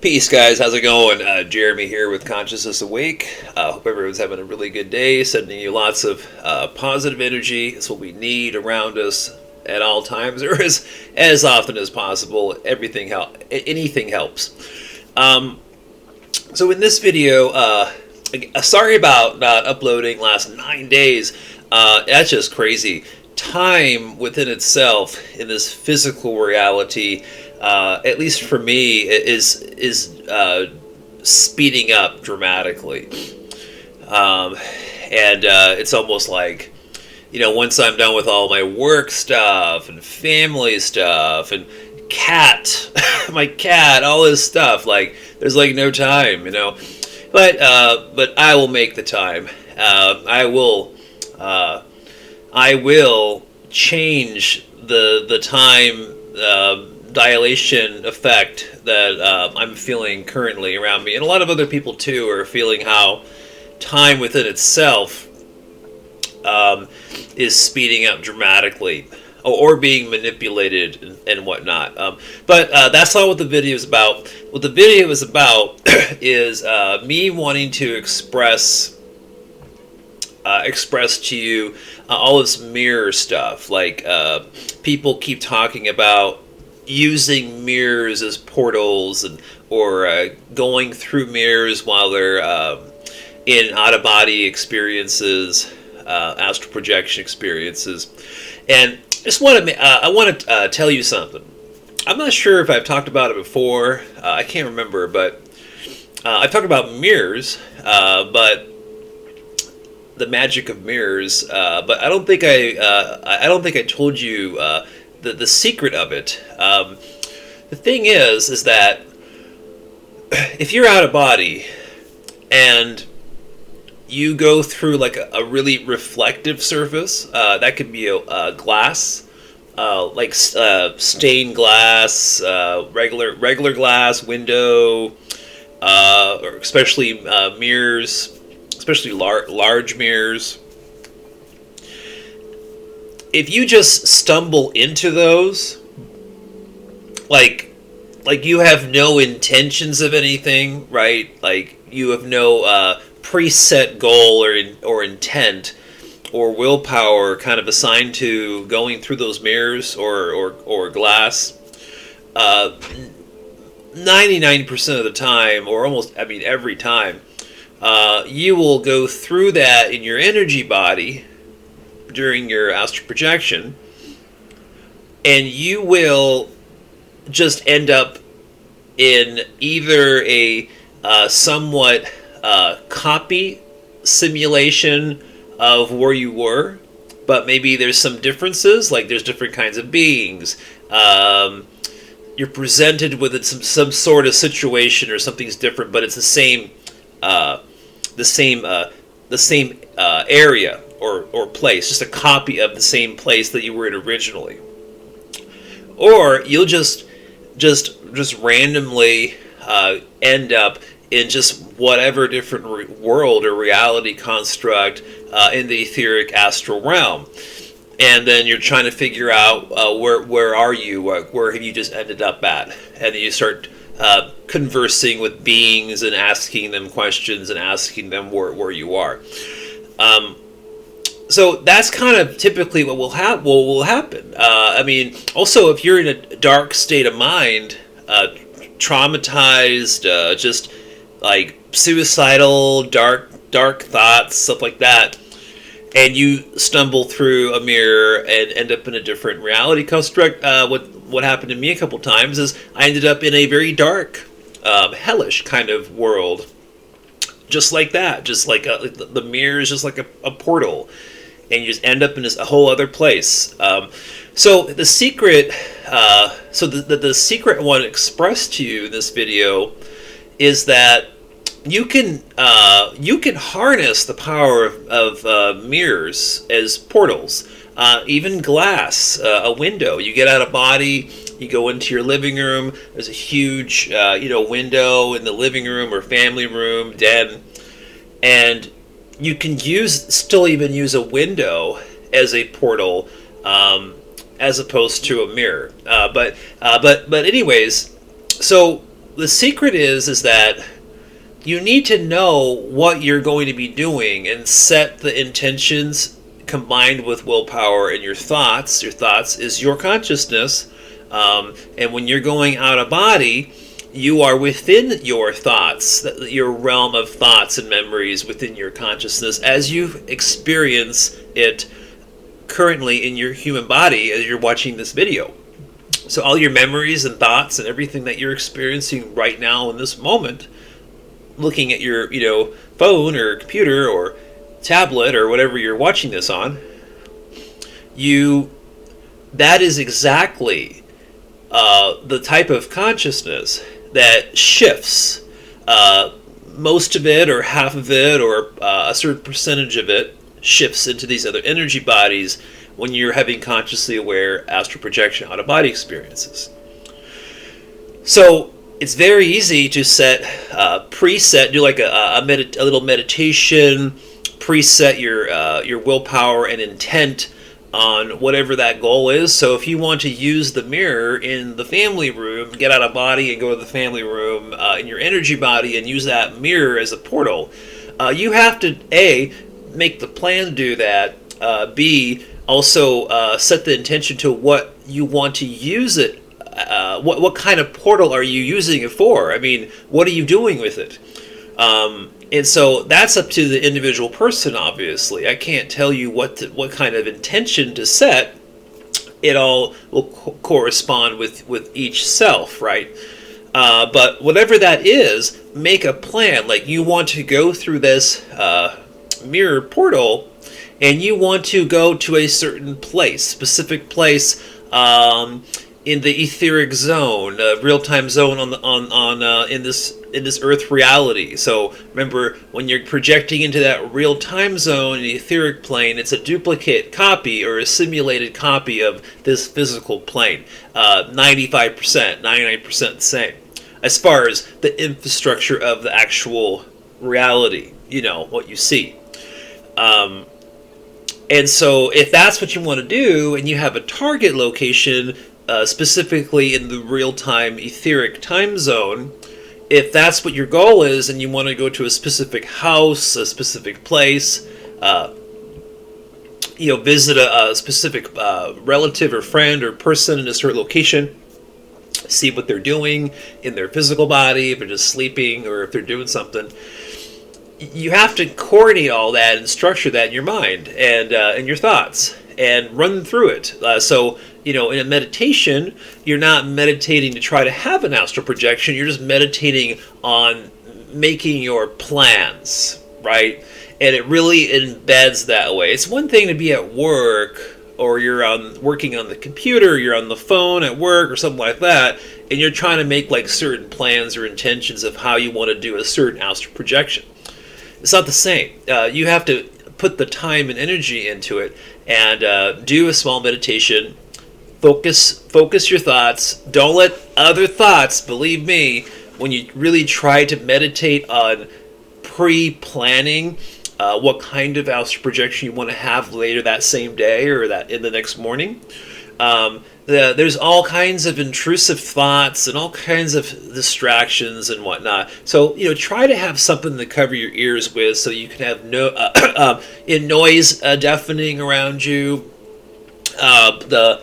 Peace, guys. How's it going? Jeremy here with Consciousness Awake. Hope everyone's having a really good day. Sending you lots of positive energy. It's what we need around us at all times, or as often as possible. Anything helps. So in this video, sorry about not uploading last 9 days. That's just crazy. Time within itself in this physical reality, at least for me, is speeding up dramatically, and it's almost like, once I'm done with all my work stuff and family stuff and my cat, all this stuff, like there's like no time, But I will make the time. I will change the time dilation effect that I'm feeling currently around me, and a lot of other people too are feeling how time within itself is speeding up dramatically, or being manipulated and whatnot. But that's not what the video is about. What the video is about is me wanting to express to you all this mirror stuff. Like people keep talking about using mirrors as portals, or going through mirrors while they're in out-of-body experiences, astral projection experiences. And I want to tell you something. I'm not sure if I've talked about it before. I can't remember, but I've talked about mirrors, but the magic of mirrors. But I don't think I told you the secret of it. The thing is that if you're out of body and you go through like a really reflective surface, that could be a glass, like stained glass, regular glass, window, or especially mirrors, especially large mirrors. If you just stumble into those, like you have no intentions of anything, right? Like you have no preset goal or intent or willpower kind of assigned to going through those mirrors or glass. 99% of the time, or almost, every time, you will go through that in your energy body during your astral projection, and you will just end up in either a somewhat copy simulation of where you were, but maybe there's some differences, like there's different kinds of beings. You're presented with some sort of situation, or something's different, but it's the same area or place, just a copy of the same place that you were in originally. Or you'll just randomly end up in just whatever different world or reality construct in the etheric astral realm, and then you're trying to figure out where are you, where have you just ended up at, and then you start conversing with beings and asking them questions and asking them where you are. So that's kind of typically what will happen. Also, if you're in a dark state of mind, traumatized, just like suicidal, dark thoughts, stuff like that, and you stumble through a mirror and end up in a different reality construct. What happened to me a couple times is I ended up in a very dark, hellish kind of world, just like that. Just like the mirror is just like a portal, and you just end up in a whole other place. So the secret, the secret I want to express to you in this video is that you can harness the power of mirrors as portals, even glass, a window. You get out of body, you go into your living room. There's a huge window in the living room or family room, den, and you can still use a window as a portal, as opposed to a mirror. But anyways, so the secret is that you need to know what you're going to be doing and set the intentions combined with willpower and your thoughts. Your thoughts is your consciousness. And when you're going out of body, you are within your thoughts, your realm of thoughts and memories within your consciousness as you experience it currently in your human body as you're watching this video. So all your memories and thoughts and everything that you're experiencing right now in this moment, looking at your phone or computer or tablet or whatever you're watching this on, that is exactly the type of consciousness that shifts. Most of it or half of it or a certain percentage of it shifts into these other energy bodies when you're having consciously aware astral projection out of body experiences. So it's very easy to preset, do like a little meditation, preset your willpower and intent on whatever that goal is. So if you want to use the mirror in the family room, get out of body and go to the family room in your energy body and use that mirror as a portal, you have to A, make the plan to do that, B, also set the intention to what you want to use it. What kind of portal are you using it for? I mean, what are you doing with it? And so that's up to the individual person, obviously. I can't tell you what kind of intention to set. It all will correspond with each self, right? But whatever that is, make a plan. Like you want to go through this mirror portal, and you want to go to a certain place, specific place, in the etheric zone, real-time zone in this Earth reality. So remember, when you're projecting into that real-time zone in the etheric plane, it's a duplicate copy or a simulated copy of this physical plane. 95%, 99% the same. As far as the infrastructure of the actual reality, what you see. And so if that's what you want to do, and you have a target location, specifically in the real-time etheric time zone, if that's what your goal is and you want to go to a specific house, a specific place, visit a specific relative or friend or person in a certain location, see what they're doing in their physical body, if they're just sleeping or if they're doing something, you have to coordinate all that and structure that in your mind and in your thoughts and run through it. So in a meditation, you're not meditating to try to have an astral projection. You're just meditating on making your plans, right? And it really embeds that way. It's one thing to be at work, or you're working on the computer, you're on the phone at work or something like that, and you're trying to make like certain plans or intentions of how you want to do a certain astral projection. It's not the same. You have to put the time and energy into it and do a small meditation. Focus your thoughts. Don't let other thoughts, believe me, when you really try to meditate on pre-planning what kind of astral projection you want to have later that same day or that in the next morning. There's all kinds of intrusive thoughts and all kinds of distractions and whatnot. So, try to have something to cover your ears with so you can have noise deafening around you. The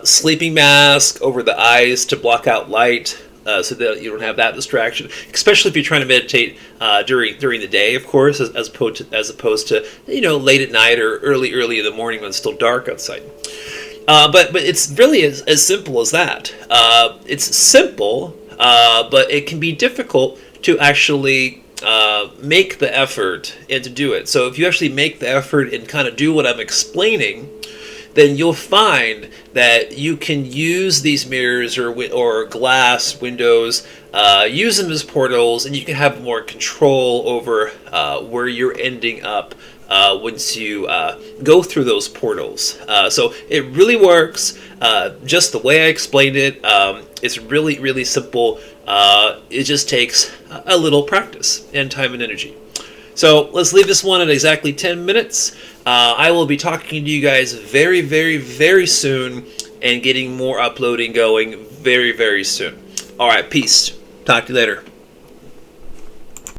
sleeping mask over the eyes to block out light so that you don't have that distraction, especially if you're trying to meditate during the day, of course, as opposed to late at night or early in the morning when it's still dark outside. But it's really as simple as that. It's simple, but it can be difficult to actually make the effort and to do it. So if you actually make the effort and kind of do what I'm explaining, then you'll find that you can use these mirrors or glass windows, use them as portals, and you can have more control over where you're ending up once you go through those portals. So it really works just the way I explained it. It's really, really simple. It just takes a little practice and time and energy. So let's leave this one at exactly 10 minutes. I will be talking to you guys very, very, very soon and getting more uploading going very, very soon. All right, peace. Talk to you later.